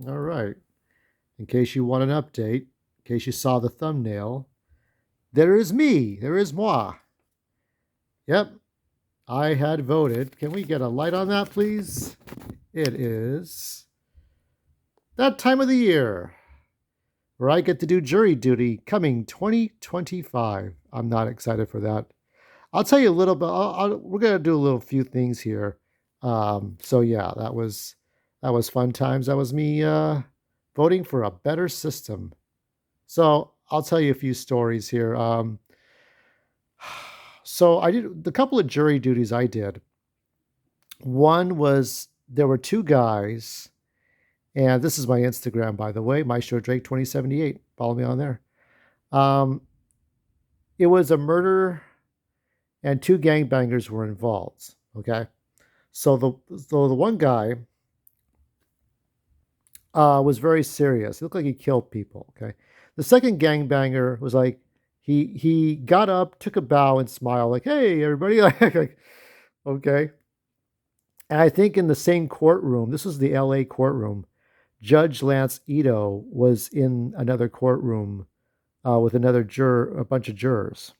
All right. In case you want an update, in case you saw the thumbnail, there is me. There is moi. Yep, I had voted. Can we get a light on that, please? It is that time of the year where I get to do jury duty coming 2025. I'm not excited for that. I'll tell you a little bit. We're gonna do a little few things here. So yeah, that was fun times. That was me voting for a better system. So I'll tell you a few stories here. So I did the couple of jury duties I did. One was there were two guys, and this is my Instagram, by the way, Maestro Drake 2078. Follow me on there. Um, it was a murder, and two gangbangers were involved. Okay, so the one guy was very serious. He looked like he killed people. Okay, the second gangbanger was like he got up, took a bow, and smiled like, "Hey, everybody!" like okay. And I think in the same courtroom, this was the L.A. courtroom. Judge Lance Ito was in another courtroom with another juror, a bunch of jurors.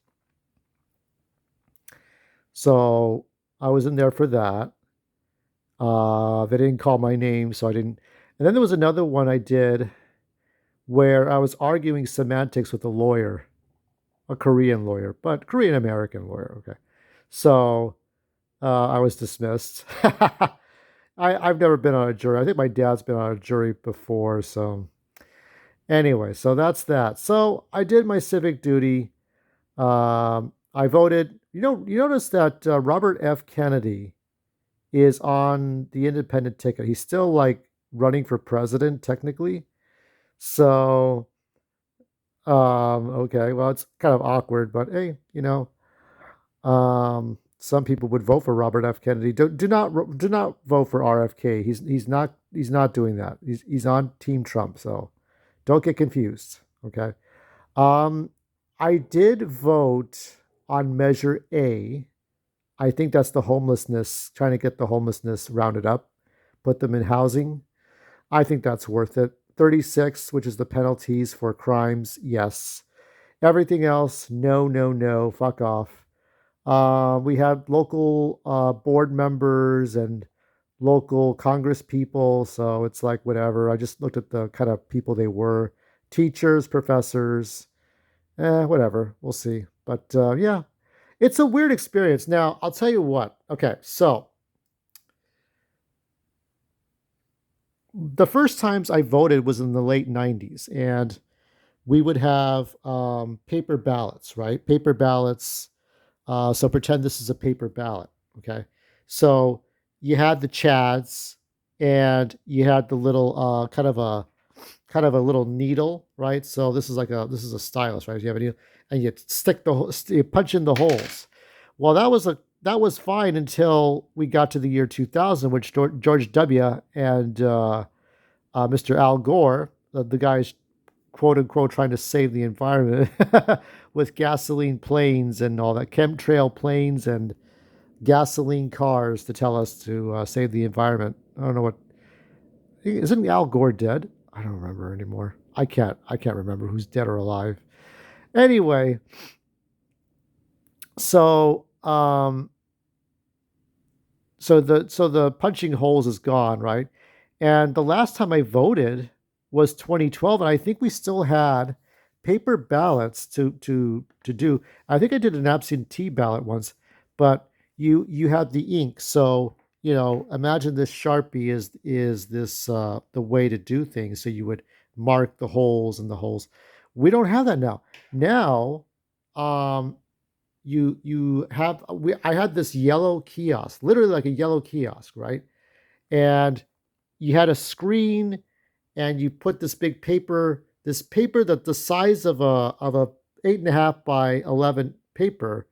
So I was in there for that. They didn't call my name, so I didn't. And then there was another one I did where I was arguing semantics with a lawyer, a Korean lawyer, but Korean American lawyer. Okay. So I was dismissed. I've never been on a jury. I think my dad's been on a jury before. So anyway, so that's that. So I did my civic duty. I voted. You notice that Robert F. Kennedy is on the independent ticket. He's still like running for president technically. So okay, well, it's kind of awkward, but hey, some people would vote for Robert F. Kennedy. Do not vote for RFK. He's not doing that. He's on Team Trump. So don't get confused. Okay. Um, I did vote on Measure A. I think that's the homelessness, trying to get the homelessness rounded up, put them in housing. I think that's worth it. 36, which is the penalties for crimes, yes. Everything else, no, no, no, fuck off. We had local board members and local Congress people, so it's like whatever. I just looked at the kind of people they were, teachers, professors, whatever. We'll see. But yeah, it's a weird experience. Now, I'll tell you what. Okay, so the first times I voted was in the late 90s, and we would have paper ballots, right? Paper ballots. So pretend this is a paper ballot. Okay. So you had the Chads, and you had the little kind of a little needle, right? So this is a stylus, right? You have a needle, and you stick you punch in the holes. Well, that was fine until we got to the year 2000, which George W. and Mr. Al Gore, the guys quote unquote trying to save the environment with gasoline planes and all that, chemtrail planes and gasoline cars to tell us to save the environment. I don't know what. Isn't Al Gore dead? I don't remember anymore. I can't remember who's dead or alive. Anyway, so so the punching holes is gone, right? And the last time I voted was 2012, and I think we still had paper ballots to do. I think I did an absentee ballot once, but you had the ink. So imagine this Sharpie is this the way to do things. So you would mark the holes and the holes. We don't have that now. Now, um, you have I had this yellow kiosk, literally like a yellow kiosk, right? And you had a screen, and you put this paper that the size of a 8.5 by 11 paper,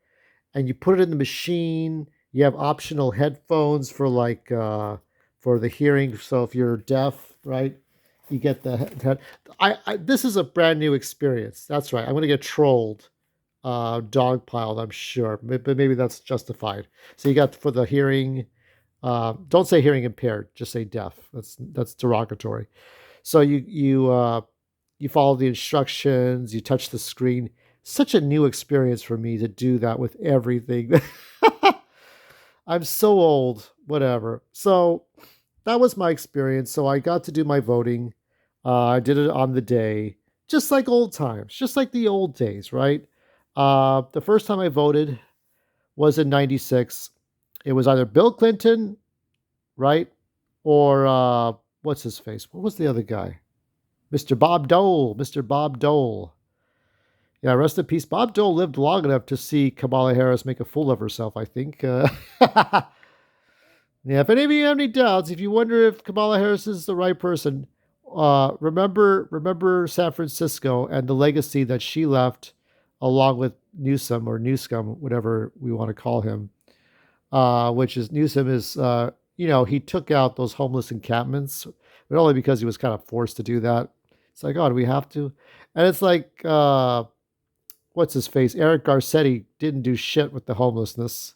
and you put it in the machine. You have optional headphones for like for the hearing. So if you're deaf, right, you get the head. This is a brand new experience. That's right. I'm gonna get trolled, dogpiled, I'm sure, but maybe that's justified. So you got for the hearing. Don't say hearing impaired. Just say deaf. That's derogatory. So you follow the instructions, you touch the screen. Such a new experience for me to do that with everything. I'm so old, whatever. So that was my experience. So I got to do my voting. I did it on the day, just like old times, just like the old days, right? The first time I voted was in '96. It was either Bill Clinton, right, or what's his face? What was the other guy? Mr. Bob Dole. Mr. Bob Dole. Yeah, rest in peace. Bob Dole lived long enough to see Kamala Harris make a fool of herself, I think. Yeah, if any of you have any doubts, if you wonder if Kamala Harris is the right person, remember San Francisco and the legacy that she left, along with Newsom or Newscomb, whatever we want to call him. Which is Newsom is he took out those homeless encampments, but only because he was kind of forced to do that. It's like, oh, do we have to? And it's like, what's his face? Eric Garcetti didn't do shit with the homelessness.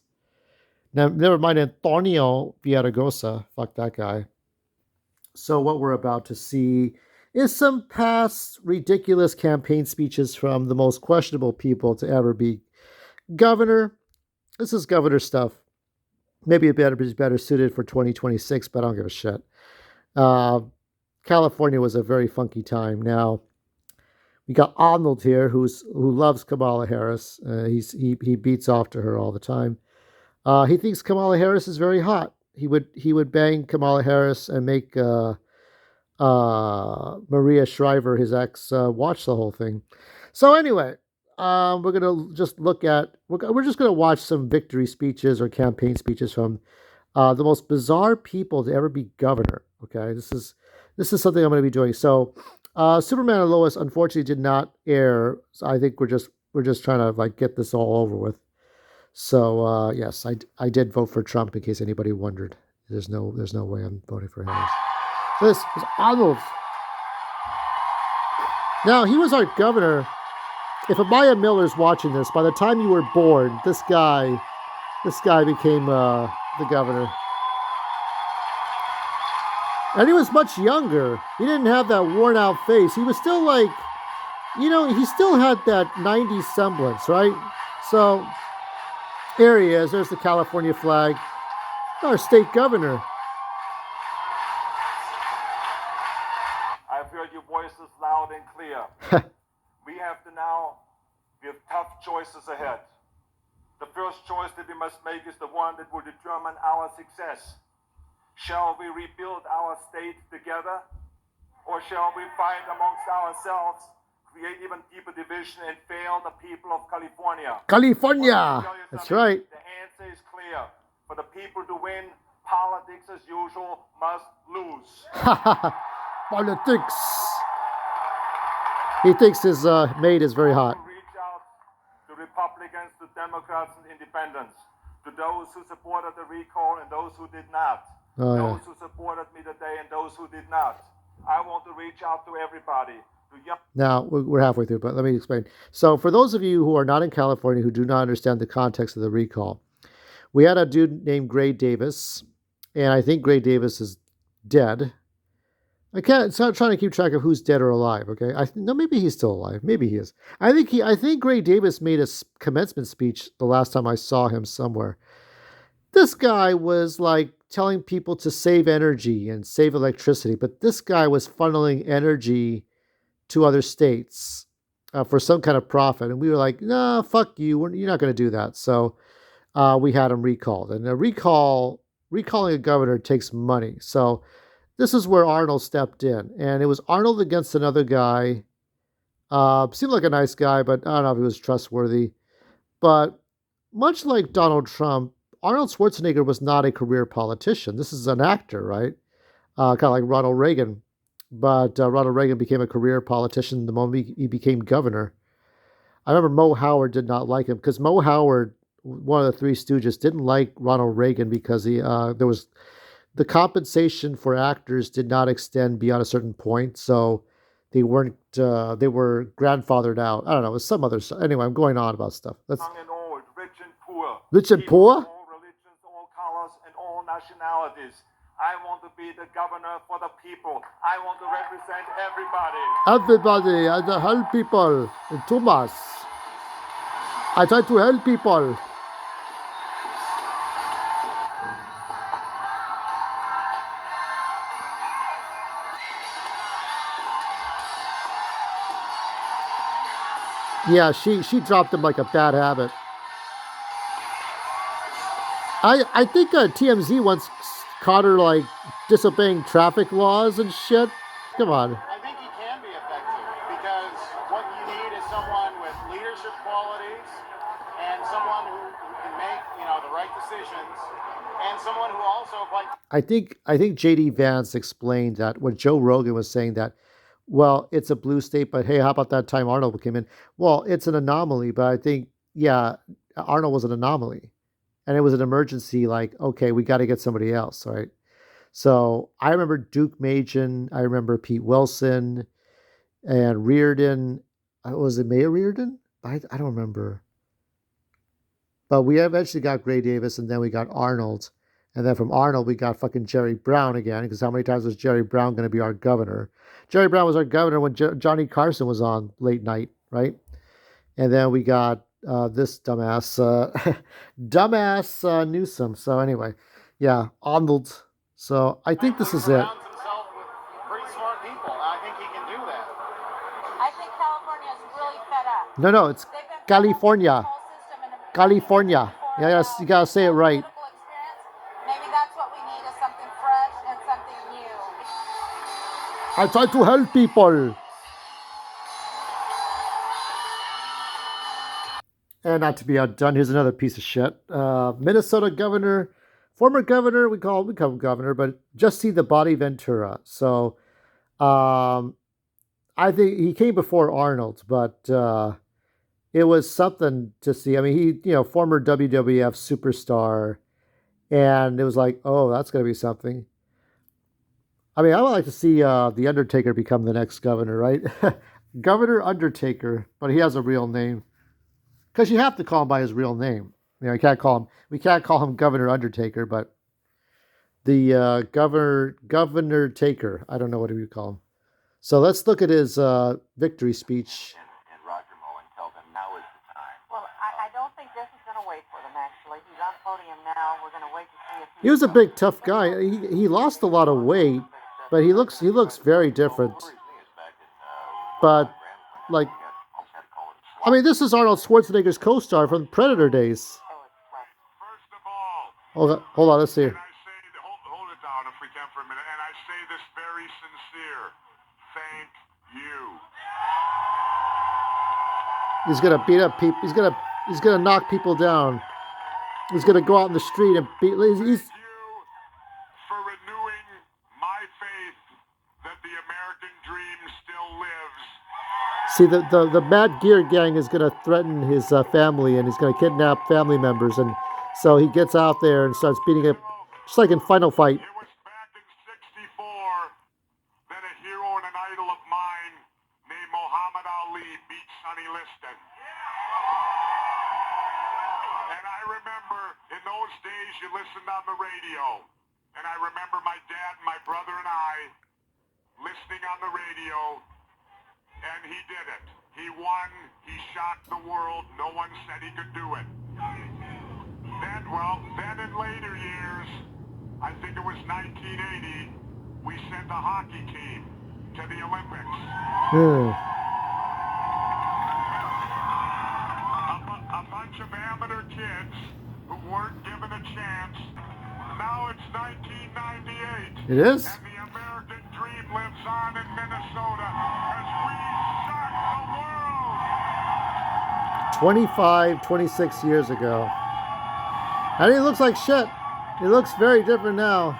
Now, never mind Antonio Villaraigosa. Fuck that guy. So what we're about to see is some past ridiculous campaign speeches from the most questionable people to ever be governor. This is governor stuff. Maybe it be better suited for 2026, but I don't give a shit. Uh, California was a very funky time. Now we got Arnold here, who loves Kamala Harris. He beats off to her all the time. He thinks Kamala Harris is very hot. He would bang Kamala Harris and make Maria Shriver, his ex, watch the whole thing. So anyway, we're gonna just look at we're just gonna watch some victory speeches or campaign speeches from the most bizarre people to ever be governor. Okay, this is something I'm going to be doing. So, Superman and Lois unfortunately did not air. So I think we're just trying to like get this all over with. So yes, I did vote for Trump in case anybody wondered. There's no way I'm voting for Harris. This is Arnold. Now he was our governor. If Amaya Miller's watching this, by the time you were born, this guy became the governor. And he was much younger. He didn't have that worn out face. He was still like, he still had that 90s semblance, right? So, here he is. There's the California flag. Our state governor. I've heard your voices loud and clear. We have tough choices ahead. The first choice that we must make is the one that will determine our success. Shall we rebuild our state together? Or shall we fight amongst ourselves, create even deeper division, and fail the people of California? California! That's right. The answer is clear. For the people to win, politics as usual must lose. Politics. He thinks his maid is very hot. Reach out to Republicans, to Democrats, and independents, to those who supported the recall and those who did not. Those who supported me today and those who did not. I want to reach out to everybody. Now, we're halfway through, but let me explain. So, for those of you who are not in California who do not understand the context of the recall, we had a dude named Gray Davis, and I think Gray Davis is dead. It's not trying to keep track of who's dead or alive. Okay, no, maybe he's still alive. Maybe he is. I think Gray Davis made a commencement speech the last time I saw him somewhere. This guy was like telling people to save energy and save electricity, but this guy was funneling energy to other states for some kind of profit, and we were like, "Nah, fuck you. You're not going to do that." So we had him recalled, and recalling a governor takes money. So this is where Arnold stepped in, and it was Arnold against another guy. Seemed like a nice guy, but I don't know if he was trustworthy. But much like Donald Trump, Arnold Schwarzenegger was not a career politician. This is an actor, right? Kind of like Ronald Reagan. But Ronald Reagan became a career politician the moment he became governor. I remember Mo Howard did not like him because Mo Howard, one of the Three Stooges, didn't like Ronald Reagan because there was the compensation for actors did not extend beyond a certain point, so they were grandfathered out. I don't know, it was some other stuff. Anyway, I'm going on about stuff. Young and old, rich and poor. Rich and poor? All religions, all colors, and all nationalities. I want to be the governor for the people. I want to represent everybody. Everybody, I try to help people. Thomas, I try to help people. Yeah, she dropped him like a bad habit. I think TMZ once caught her like disobeying traffic laws and shit. Come on. I think he can be effective because what you need is someone with leadership qualities and someone who can make the right decisions and someone who also like. I think JD Vance explained that when Joe Rogan was saying that, well, it's a blue state, but hey, how about that time Arnold came in? Well, it's an anomaly, but I think yeah, Arnold was an anomaly, and it was an emergency. Like, okay, we got to get somebody else, right? So I remember Duke Majan, I remember Pete Wilson, and Reardon. Was it Mayor Reardon? I don't remember. But we eventually got Gray Davis, and then we got Arnold. And then from Arnold, we got fucking Jerry Brown again, because how many times was Jerry Brown going to be our governor? Jerry Brown was our governor when Johnny Carson was on late night, right? And then we got this dumbass, Newsom. So anyway, yeah, Arnold. So I think this is it. Surrounds himself with pretty smart people. I think he can do that. I think California is really fed up. No, it's They've been fed up with California. the whole system and California. Yeah, yes, you gotta say it right. political experience. Maybe that's what we need is something fresh and something new. I try to help people. And not to be outdone, here's another piece of shit. Minnesota governor, former governor, we call him governor, but just see the body Ventura. So I think he came before Arnold, but it was something to see. I mean, he, former WWF superstar, and it was like, oh, that's going to be something. I mean, I would like to see The Undertaker become the next governor, right? Governor Undertaker, but he has a real name. Because you have to call him by his real name. We can't call him Governor Undertaker, but the Governor Taker. I don't know what we call him. So let's look at his victory speech. And Roger Mullen tell them now is the time. Well, I don't think this is going to wait for them, actually. He's on podium now. We're going to wait to see if He was a big, tough guy. He lost a lot of weight, but he looks very different. But, like, I mean, this is Arnold Schwarzenegger's co-star from Predator days. First of all, Hold on, let's see. and I say, hold it down if we can for a minute, and I say this very sincere. Thank you. He's gonna beat up people. He's gonna knock people down. He's gonna go out in the street and beat. He's Thank you for renewing my faith that the American dream still lives. see the Mad Gear gang is gonna threaten his family, and he's gonna kidnap family members, and so he gets out there and starts beating up, just like in Final Fight. It was back in '64 that a hero and an idol of mine named Muhammad Ali beat Sonny Liston. And I remember in those days you listened on the radio. And I remember my dad and my brother and I listening on the radio. And he did it. He won. He shocked the world. No one said he could do it. Then in later years, I think it was 1980, we sent a hockey team to the Olympics. A bunch of amateur kids who weren't given a chance. Now it's 1998. It is. And the American dream lives on in Minnesota as we shock the world. 25, 26 years ago. And he looks like shit. He looks very different now.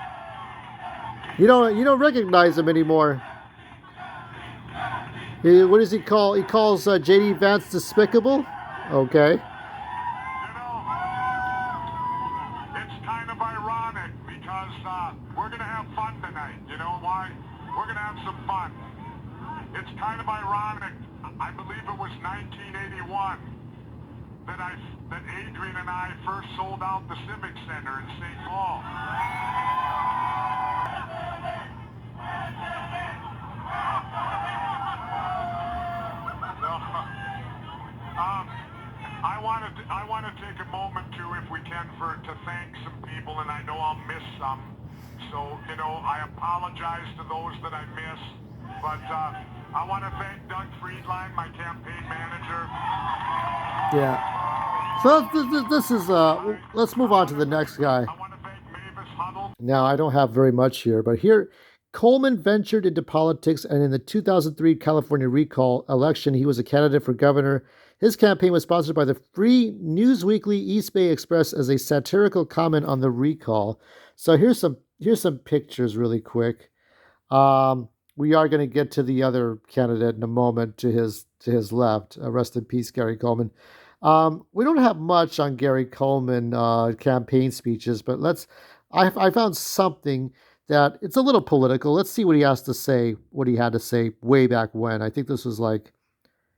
You don't recognize him anymore. What does he call? He calls JD Vance despicable? Okay. It's kind of ironic because we're going to have fun tonight. You know why? We're going to have some fun. It's kind of ironic. I believe it was 1981 that Adrian and I first sold out the Civic Center in St. Paul. I want to take a moment too, if we can, to thank some people, and I know I'll miss some. So, I apologize to those that I miss. But I want to thank Doug Friedline, my campaign manager. Yeah. So this is let's move on to the next guy. I want to thank Mavis Huddle. Now, I don't have very much here, but here, Coleman ventured into politics, and in the 2003 California recall election, he was a candidate for governor. His campaign was sponsored by the Free Newsweekly East Bay Express as a satirical comment on the recall. So here's some pictures really quick. We are going to get to the other candidate in a moment to his left. Rest in peace, Gary Coleman. We don't have much on Gary Coleman campaign speeches, but I found something that it's a little political. Let's see what he has to say, what he had to say way back when. I think this was like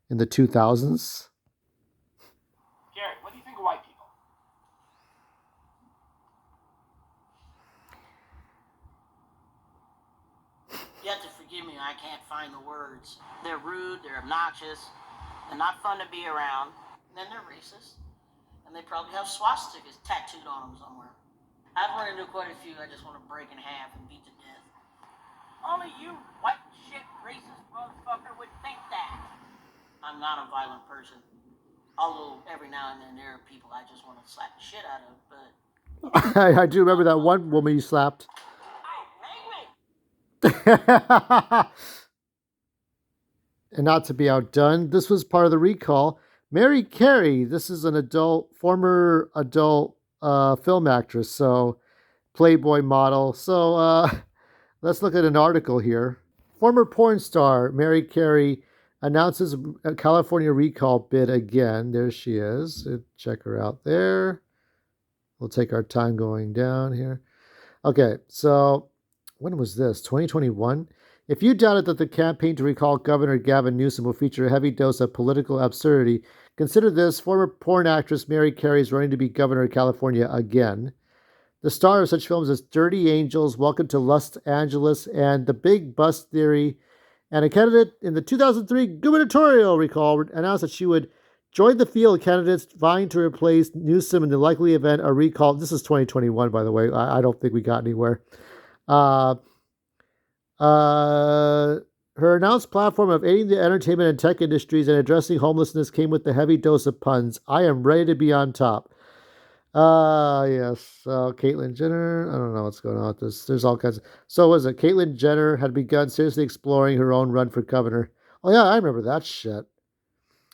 in the 2000s. Gary, what do you think of white people? You have to forgive me, I can't find the words. They're rude, they're obnoxious, they're not fun to be around, and then they're racist. And they probably have swastikas tattooed on them somewhere. I've run into quite a few I just want to break in half and beat to death. Only you white shit racist motherfucker would think that. I'm not a violent person. Although every now and then there are people I just want to slap the shit out of, but... I do remember that one woman you slapped. And not to be outdone, this was part of the recall. Mary Carey, this is an former adult film actress, so Playboy model. So let's look at an article here. Former porn star Mary Carey announces a California recall bid again. There she is. Check her out there. We'll take our time going down here. Okay, so when was this? 2021? If you doubted that the campaign to recall Governor Gavin Newsom will feature a heavy dose of political absurdity, consider this. Former porn actress Mary Carey is running to be governor of California again. The star of such films as Dirty Angels, Welcome to Los Angeles, and The Big Bust Theory, and a candidate in the 2003 gubernatorial recall announced that she would join the field of candidates vying to replace Newsom in the likely event a recall. This is 2021, by the way. I don't think we got anywhere. Her announced platform of aiding the entertainment and tech industries and addressing homelessness came with a heavy dose of puns. I am ready to be on top. Yes. Caitlyn Jenner. I don't know what's going on with this. There's all kinds of... So was it Caitlyn Jenner had begun seriously exploring her own run for governor. Oh yeah, I remember that shit.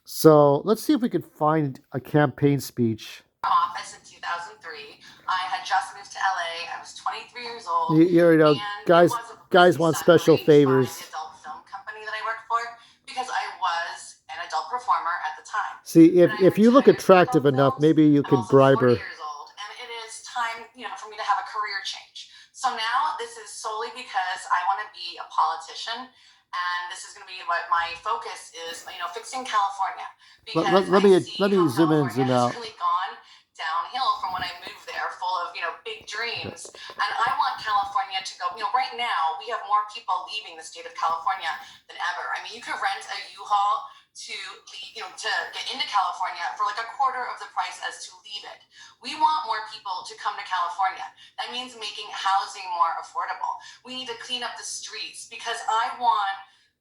So let's see if we can find a campaign speech. Office in 2003. I had just moved to LA. I was 23 years old. You know, guys want special favors. The adult film company that I worked for because I was an adult performer at the time. See, if you look attractive enough, maybe you can bribe her. I'm 40 years old, and it is time, for me to have a career change. So now this is solely because I want to be a politician. And this is going to be what my focus is, fixing California. Because let me zoom in and zoom out. It's really gone downhill from when I moved there, full of, big dreams. And I want California to go, right now we have more people leaving the state of California than ever. I mean, you could rent a U-Haul to leave, to get into California for like a quarter of the price as to leave it. We want more people to come to California. That means making housing more affordable. We need to clean up the streets because I want,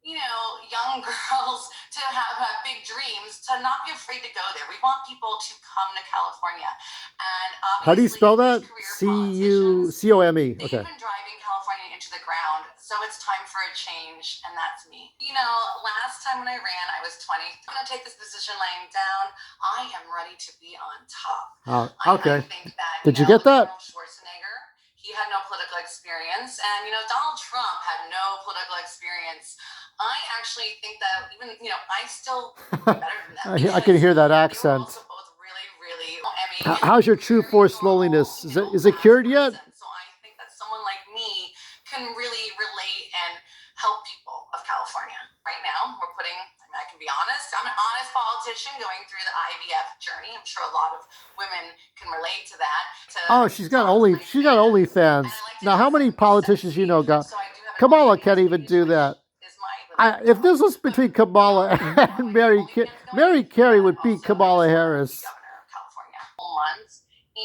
young girls to have big dreams, to not be afraid to go there. We want people to come to California. And how do you spell that? C-U-C-O-M-E. Okay. They've been driving California into the ground, so it's time for a change, and that's me. Last time when I ran, I was 20. I'm going to take this position laying down. I am ready to be on top. Okay. I think that, did you get that? Arnold Schwarzenegger, he had no political experience, and, Donald Trump had no political experience. I actually think that even, I still better than that. I can hear that accent. Also both really, really... How's your true force loneliness? Is it cured yet? So I think that someone like me can really relate and help people of California. Right now, I can be honest, I'm an honest politician going through the IVF journey. I'm sure a lot of women can relate to that. She's got OnlyFans. Now, how many politicians got? Kamala can't even do that. If this was between Kamala and Mary Carey would beat Kamala Harris.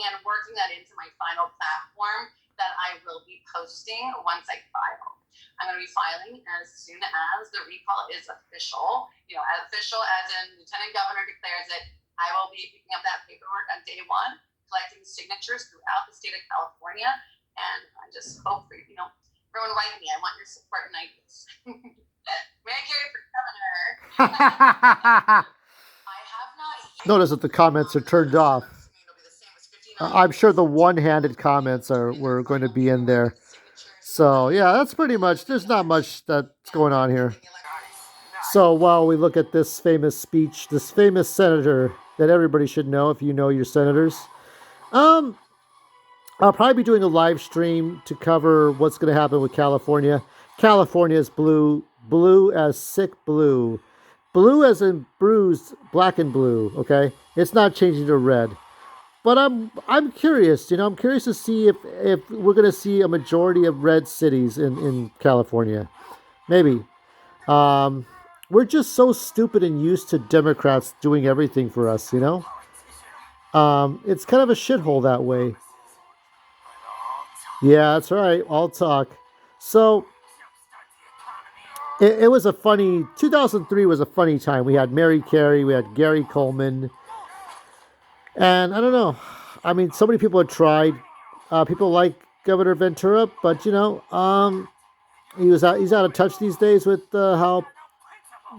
and working that into my final platform that I will be posting once I file. I'm going to be filing as soon as the recall is official. You know, as official as in Lieutenant Governor declares it. I will be picking up that paperwork on day one, collecting signatures throughout the state of California, and I just hope for, you know, everyone write me. I want your support and ideas. Mary Carey for governor. I have not yet. Notice that the comments are turned off. I'm sure the one-handed comments were going to be in there. So yeah, that's pretty much. There's not much that's going on here. So while we look at this famous speech, this famous senator that everybody should know if you know your senators, I'll probably be doing a live stream to cover what's going to happen with California. California is blue, blue as sick blue, blue as in bruised, black and blue. Okay, it's not changing to red. But I'm curious, you know, I'm curious to see if we're going to see a majority of red cities in California. Maybe. We're just so stupid and used to Democrats doing everything for us, you know? It's kind of a shithole that way. Yeah, that's right. All talk. So, it was a funny, 2003 was a funny time. We had Mary Carey, we had Gary Coleman. And I don't know. I mean, so many people have tried. People like Governor Ventura, but you know, he's out of touch these days with how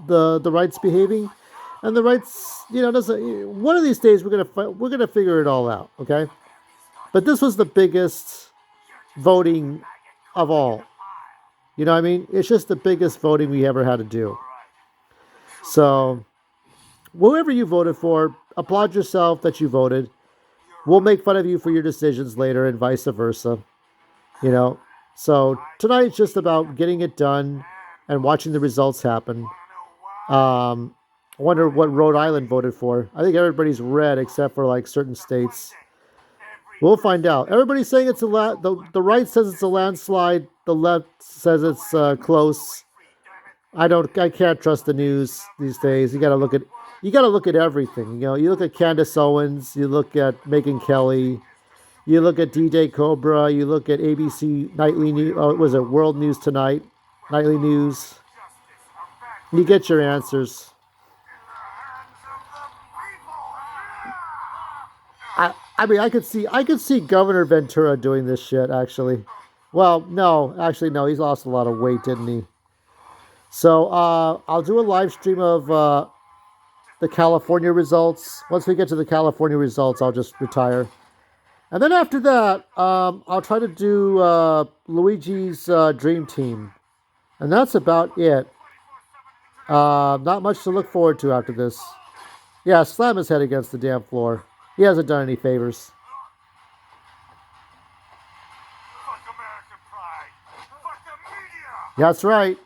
the right's behaving, and the right's, you know, doesn't. One of these days we're gonna figure it all out, okay? But this was the biggest voting of all. You know what I mean? It's just the biggest voting we ever had to do. So, whoever you voted for, applaud yourself that you voted. We'll make fun of you for your decisions later and vice versa. You know, so tonight's just about getting it done and watching the results happen. I wonder what Rhode Island voted for. I think everybody's red except for like certain states. We'll find out. Everybody's saying it's the right says it's a landslide. The left says it's close. I can't trust the news these days. You gotta look at everything. You know, you look at Candace Owens, you look at Megyn Kelly, you look at DJ Cobra, you look at ABC Nightly News, was it World News Tonight, Nightly News. You get your answers. I mean, I could see Governor Ventura doing this shit, actually. Well, no, actually, no, he's lost a lot of weight, didn't he? So, I'll do a live stream of the California results. Once we get to the California results, I'll just retire. And then after that, I'll try to do Luigi's Dream Team. And that's about it. Not much to look forward to after this. Yeah, slam his head against the damn floor. He hasn't done any favors. Fuck American pride. Fuck the media. That's right.